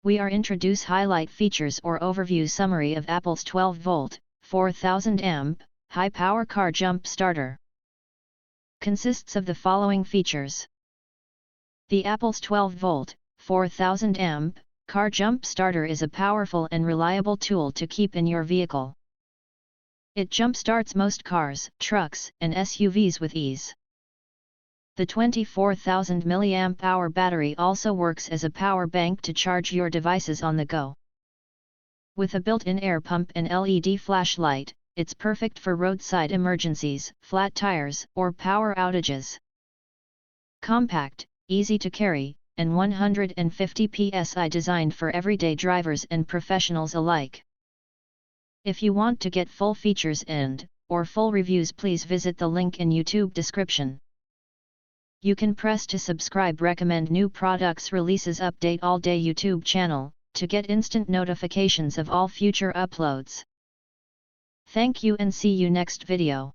we are introduce highlight features or overview summary of Apellx 12V 4000A high power car jump starter. Consists of the following features. The Apellx 12V 4000A car jump starter is a powerful and reliable tool to keep in your vehicle. It jump starts most cars, trucks, and SUVs with ease. The 24,000 mAh battery also works as a power bank to charge your devices on the go. With a built-in air pump and LED flashlight, it's perfect for roadside emergencies, flat tires, or power outages. Compact, easy to carry, and 150 psi designed for everyday drivers and professionals alike. If you want to get full features or full reviews, please visit the link in YouTube description. You can press to subscribe, recommend new products releases, update all day YouTube channel, to get instant notifications of all future uploads. Thank you and see you next video.